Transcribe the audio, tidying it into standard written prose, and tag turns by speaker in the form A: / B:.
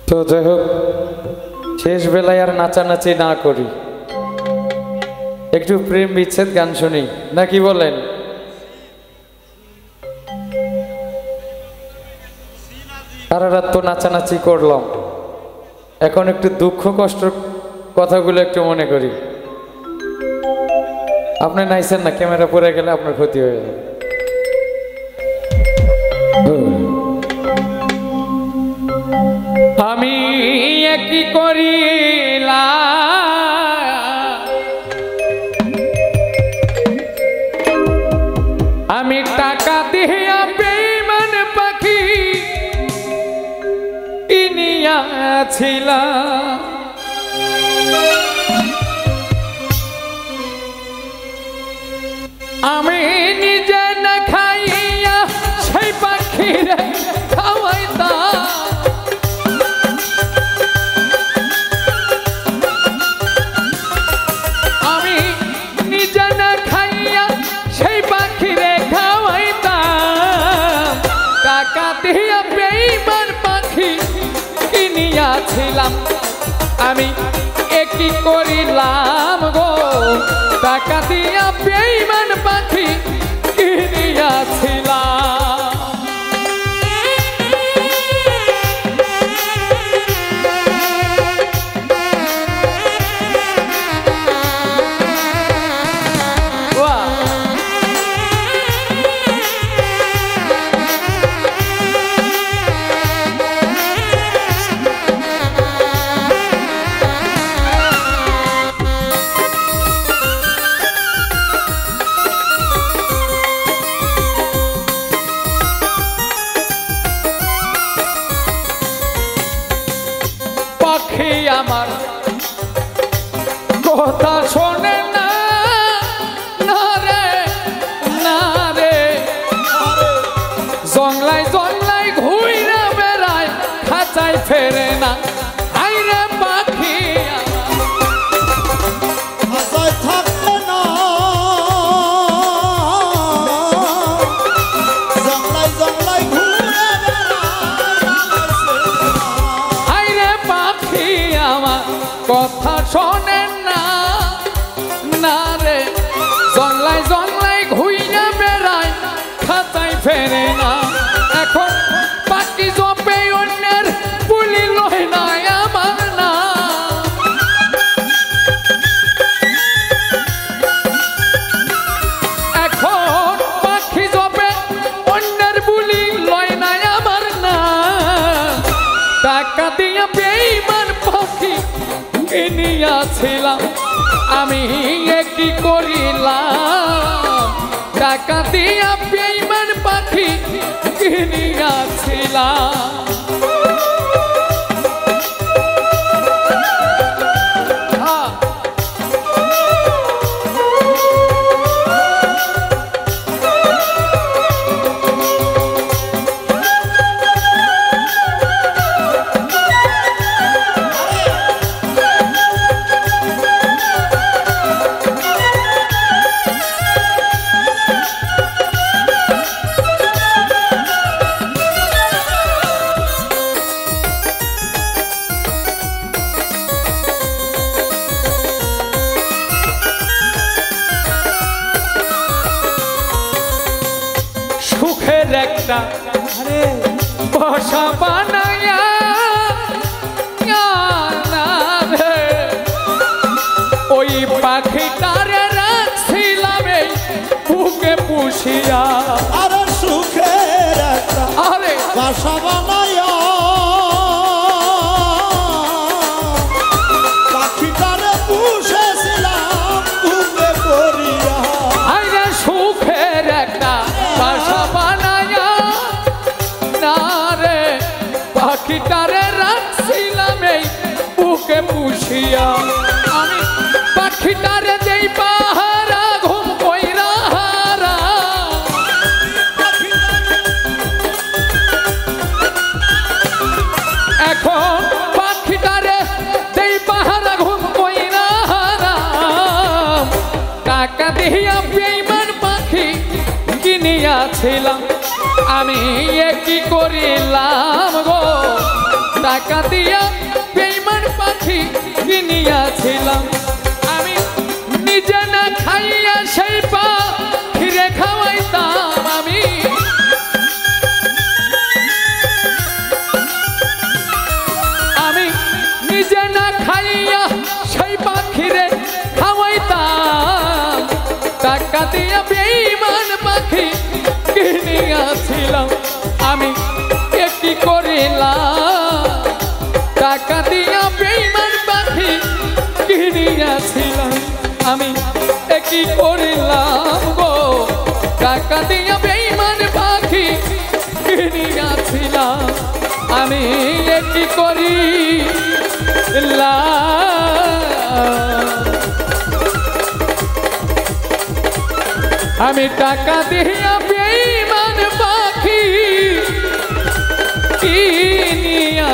A: তো যাই হোক, শেষ বেলায় আর নাচানাচি না করি, একটু প্রেম বিচ্ছেদ গান শুনি নাকি বলেন? সারা রাত তো নাচানাচি করলাম, এখন একটু দুঃখ কষ্ট কথাগুলো একটু মনে করি। আপনি নাইছেন না, ক্যামেরা পড়ে গেলে আপনার ক্ষতি হয়ে যাবে। আমি কি করিলাম, আমি টাকা দিয়া বেঈমান পাখি কিনিয়াছিলাম, আমি নিজে না খাইয়া সেই পাখিরে খাওয়াইতাম, আমি নিজে না খাইয়া সেই পাখিরে খাওয়াইতাম, টাকা দিয়া বেঈমান পাখি কিনিয়াছিলাম, আমি কি করিলাম গো, টাকা দিয়া বেঈমান পাখি কিনিয়াছিলাম। পাখি আমার কথা শোনে না, না রে না রে, জংলাই জংলাই ঘুইরা বেড়ায়, খাঁচায় ফেরে না, আইরে পাখি
B: খাঁচায় থাকবে না, জংলাই জংলাই ঘুরে
A: কথা শোনেন না, না রে, জংলাই জংলাই ঘুইয়া বেড়ায়, খাতায় ফেরে না, এখন পাখি জপে অন্যের পুলি লয় না আমার না, এখন পাখি জপে অন্যের বুলি লয় না আমার না, টাকা দিয়া বেঈমান পাখি কিনিয়াছিলাম, আমি কি করিলাম, টাকা দিয়া বেঈমান পাখি কিনিয়াছিলাম। সুখের একটা বাসা বানায়া ওই পাখিটারে রাখছিলাম এই বুকে পুষিয়া,
B: আরে সুখের একটা বাসা বানায়া পাখিটারে পুষেছিলাম বুকে করিয়া,
A: আরে সুখের একটা বাসা বানায়া না রে, পাখিটারে রাখছিলাম এই বুকে পুষিয়া, আমি পাখিটারে দেই পাহারা ঘুম কইরা হারা, এখন পাখিটারে দেই পাহারা ঘুম কইরা হারা, টাকা দিয়া বেঈমান পাখি কিনিয়াছিলাম, আমি কি করিলাম গো, টাকা টাকা দিয়া বেঈমান পাখি কিনিয়াছিলাম আমি নিজে না খাইয়া সেই পাখিরে খাওয়াইতাম আমি নিজে না খাইয়া সেই পাখিরে খাওয়াইতাম টাকা দিয়া বেঈমান পাখি কিনিয়াছিলাম আমি কি করিলাম টাকা দিয়া বেঈমান পাখি কিনিয়াছিলাম আমি কি করিলাম গো টাকা দিয়া বেঈমান পাখি কিনিয়াছিলাম আমি কি করিলাম আমি টাকা দিয়া বেঈমান পাখি কিনিয়াছিলাম